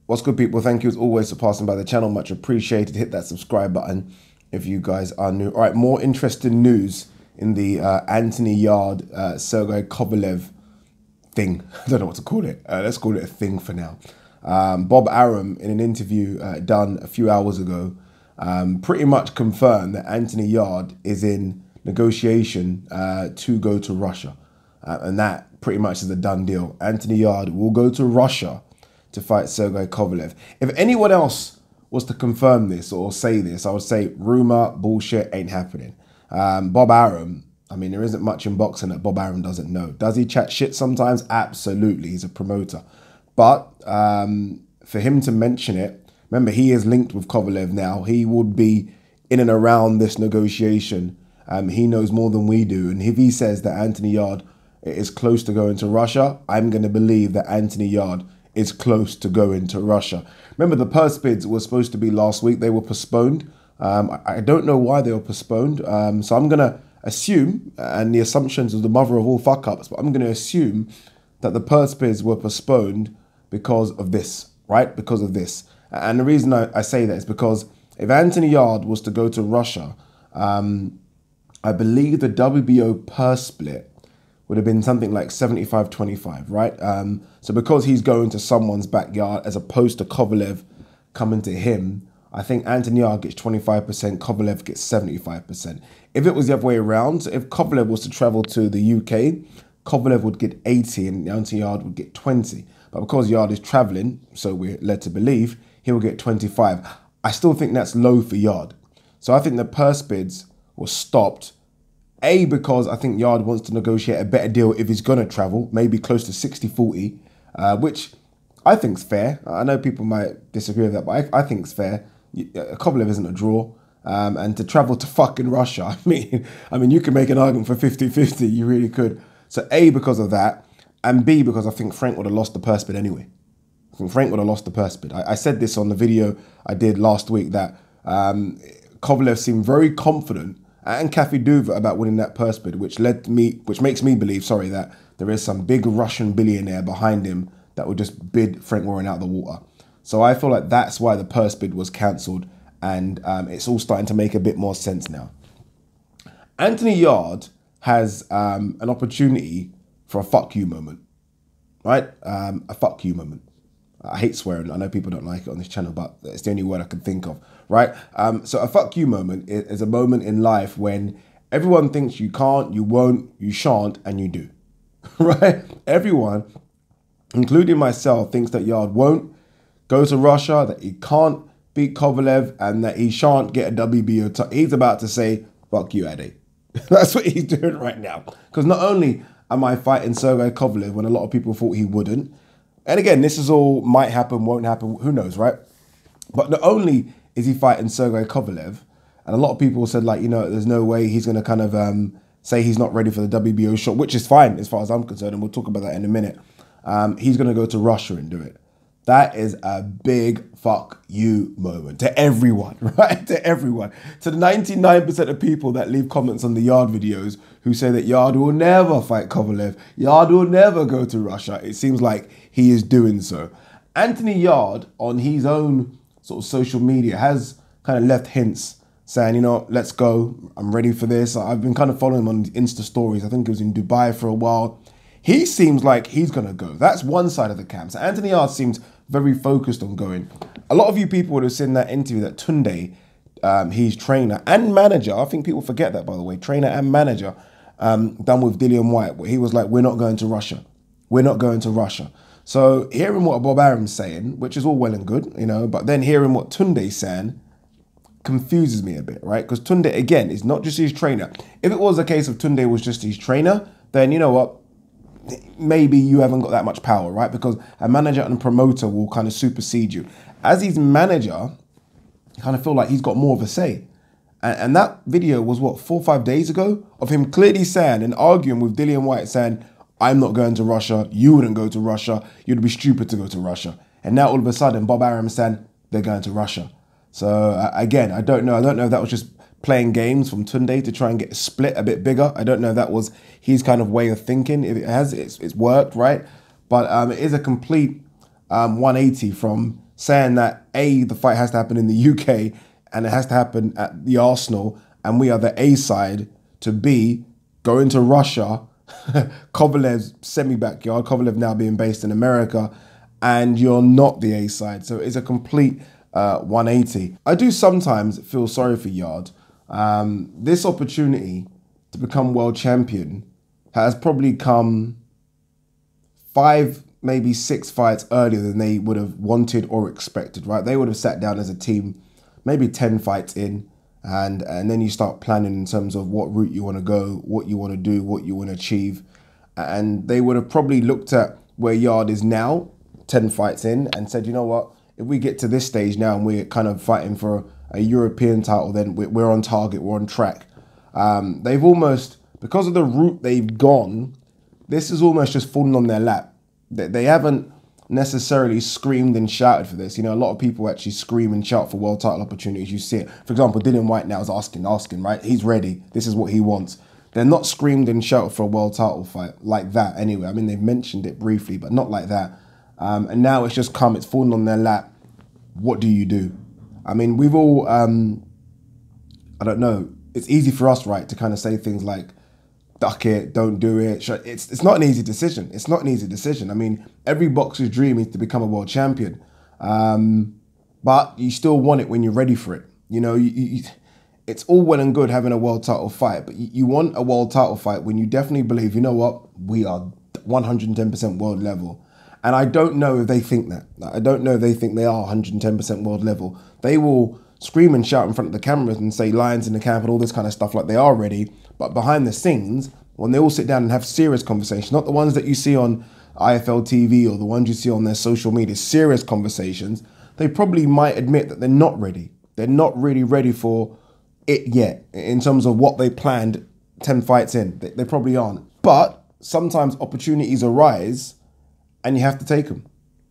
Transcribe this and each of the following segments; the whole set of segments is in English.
What's good, people? Thank you as always for passing by the channel. Much appreciated. Hit that subscribe button if you guys are new. All right, more interesting news in the Anthony Yarde, Sergey Kovalev thing. I don't know what to call it. Let's call it a thing for now. Bob Arum, in an interview done a few hours ago, pretty much confirmed that Anthony Yarde is in negotiation to go to Russia. And that pretty much is a done deal. Anthony Yarde will go to Russia to fight Sergey Kovalev. If anyone else was to confirm this or say this, I would say rumor, bullshit, ain't happening. Bob Arum, I mean, there isn't much in boxing that Bob Arum doesn't know. Does he chat shit sometimes? Absolutely. He's a promoter. But for him to mention it, remember, he is linked with Kovalev now. He would be in and around this negotiation. He knows more than we do. And if he says that Anthony Yarde is close to going to Russia, I'm going to believe that Anthony Yarde is close to going to Russia. Remember, the purse bids were supposed to be last week. They were postponed. I don't know why they were postponed. So I'm going to assume, and the assumptions are the mother of all fuck-ups, but I'm going to assume that the purse bids were postponed because of this, right? Because of this. And the reason I say that is because if Anthony Yarde was to go to Russia, I believe the WBO purse split would have been something like 75-25, right? So because he's going to someone's backyard as opposed to Kovalev coming to him, I think Anthony Yarde gets 25%, Kovalev gets 75%. If it was the other way around, so if Kovalev was to travel to the UK, Kovalev would get 80 and Anthony Yarde would get 20. But because Yarde is traveling, so we're led to believe, he will get 25. I still think that's low for Yarde. So I think the purse bids were stopped. A, because I think Yarde wants to negotiate a better deal if he's going to travel, maybe close to 60-40, which I think's fair. I know people might disagree with that, but I think's fair. Kovalev isn't a draw. And to travel to fucking Russia, I mean, you can make an argument for 50-50, you really could. So A, because of that, and B, because I think Frank would have lost the purse bid anyway. I think Frank would have lost the purse bid. I said this on the video I did last week that Kovalev seemed very confident and Kathy Duva about winning that purse bid, which makes me believe, that there is some big Russian billionaire behind him that would just bid Frank Warren out of the water. So I feel like that's why the purse bid was cancelled, and it's all starting to make a bit more sense now. Anthony Yarde has an opportunity for a fuck you moment, right? A fuck you moment. I hate swearing. I know people don't like it on this channel, but it's the only word I can think of, right? So a fuck you moment is a moment in life when everyone thinks you can't, you won't, you shan't, and you do, right? Everyone, including myself, thinks that Yarde won't go to Russia, that he can't beat Kovalev, and that he shan't get a WBO. He's about to say, fuck you, Yarde. That's what he's doing right now. Because not only am I fighting Sergey Kovalev when a lot of people thought he wouldn't, and again, this is all might happen, won't happen, who knows, right? But not only is he fighting Sergey Kovalev, and a lot of people said, like, there's no way he's going to kind of say he's not ready for the WBO shot, which is fine as far as I'm concerned, and we'll talk about that in a minute. He's going to go to Russia and do it. That is a big fuck you moment to everyone, right? To everyone. To the 99% of people that leave comments on the Yarde videos who say that Yarde will never fight Kovalev, Yarde will never go to Russia. It seems like he is doing so. Anthony Yarde, on his own sort of social media, has kind of left hints saying, let's go. I'm ready for this. I've been kind of following him on Insta stories. I think he was in Dubai for a while. He seems like he's going to go. That's one side of the camp. So Anthony Yarde seems very focused on going. A lot of you people would have seen that interview that Tunde, his trainer and manager, I think people forget that, by the way, trainer and manager, done with Dillian White, where he was like, we're not going to Russia. We're not going to Russia. So hearing what Bob Arum's saying, which is all well and good, but then hearing what Tunde's saying confuses me a bit, right? Because Tunde, again, is not just his trainer. If it was a case of Tunde was just his trainer, then you know what? Maybe you haven't got that much power, right? Because a manager and a promoter will kind of supersede you. As his manager, I kind of feel like he's got more of a say. And that video was, what, 4 or 5 days ago? Of him clearly saying and arguing with Dillian White saying, I'm not going to Russia, you wouldn't go to Russia, you'd be stupid to go to Russia. And now all of a sudden, Bob Arum saying they're going to Russia. So again, I don't know if that was just playing games from Tunde to try and get a split a bit bigger. I don't know if that was his kind of way of thinking. If it has, it's worked, right? But it is a complete 180 from saying that A, the fight has to happen in the UK and it has to happen at the Arsenal and we are the A side, to B, go into Russia, Kovalev's semi-backyard, Kovalev now being based in America, and you're not the A side. So it's a complete 180. I do sometimes feel sorry for Yarde. This opportunity to become world champion has probably come 5, maybe 6 fights earlier than they would have wanted or expected, right? They would have sat down as a team, maybe 10 fights in, and then you start planning in terms of what route you want to go, what you want to do, what you want to achieve. And they would have probably looked at where Yarde is now, 10 fights in, and said, you know what, if we get to this stage now and we're kind of fighting for a European title, then we're on target, we're on track. They've almost, because of the route they've gone, this is almost just fallen on their lap. They haven't necessarily screamed and shouted for this. You know, a lot of people actually scream and shout for world title opportunities. You see it. For example, Dillian White now is asking, right? He's ready. This is what he wants. They're not screamed and shouted for a world title fight like that anyway. I mean, they've mentioned it briefly, but not like that. And now it's just come, it's fallen on their lap. What do you do? I mean, we've all, I don't know, it's easy for us, right, to kind of say things like, duck it, don't do it. It's not an easy decision. It's not an easy decision. I mean, every boxer's dream is to become a world champion. But you still want it when you're ready for it. You know, it's all well and good having a world title fight, but you want a world title fight when you definitely believe, you know what, we are 110% world level. And I don't know if they think that. I don't know if they think they are 110% world level. They will scream and shout in front of the cameras and say lions in the camp and all this kind of stuff like they are ready. But behind the scenes, when they all sit down and have serious conversations, not the ones that you see on IFL TV or the ones you see on their social media, serious conversations, they probably might admit that they're not ready. They're not really ready for it yet in terms of what they planned 10 fights in. They probably aren't. But sometimes opportunities arise and you have to take them.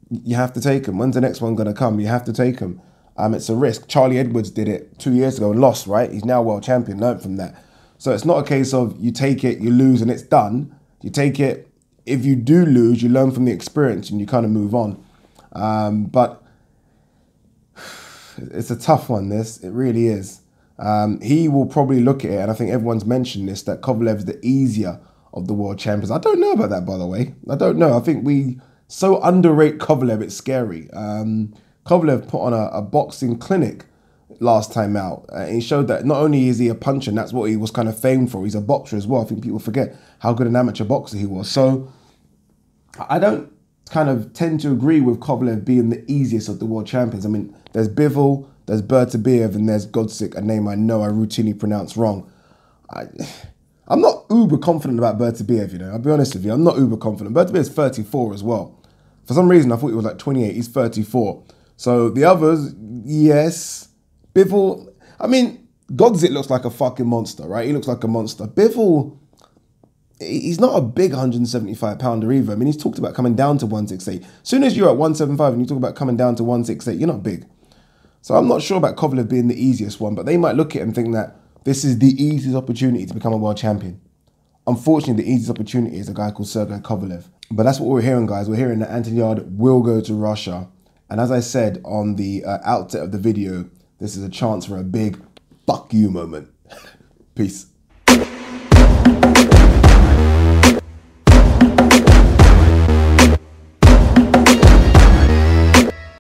You have to take them. When's the next one going to come? You have to take them. It's a risk. Charlie Edwards did it 2 years ago and lost, right? He's now world champion, learned from that. So it's not a case of you take it, you lose and it's done. You take it, if you do lose, you learn from the experience and you kind of move on. But it's a tough one, this. It really is. He will probably look at it, and I think everyone's mentioned this, that Kovalev's the easier of the world champions. I don't know about that, by the way. I don't know. I think we so underrate Kovalev, it's scary. Kovalev put on a boxing clinic last time out. He showed that not only is he a puncher, and that's what he was kind of famed for, he's a boxer as well. I think people forget how good an amateur boxer he was. So I don't kind of tend to agree with Kovalev being the easiest of the world champions. I mean, there's Bivol, there's Bertabiev, and there's Godsik, a name I know I routinely pronounce wrong. I'm not uber confident about Bertabiev, you know. I'll be honest with you, I'm not uber confident. Bertabiev's 34 as well. For some reason, I thought he was like 28. He's 34. So the others, yes. Bivol, I mean, Godsik looks like a fucking monster, right? He looks like a monster. Bivol, he's not a big 175 pounder either. I mean, he's talked about coming down to 168. As soon as you're at 175 and you talk about coming down to 168, you're not big. So I'm not sure about Kovalev being the easiest one, but they might look at it and think that this is the easiest opportunity to become a world champion. Unfortunately, the easiest opportunity is a guy called Sergey Kovalev. But that's what we're hearing, guys. We're hearing that Anthony Yarde will go to Russia. And as I said on the outset of the video, this is a chance for a big fuck you moment. Peace.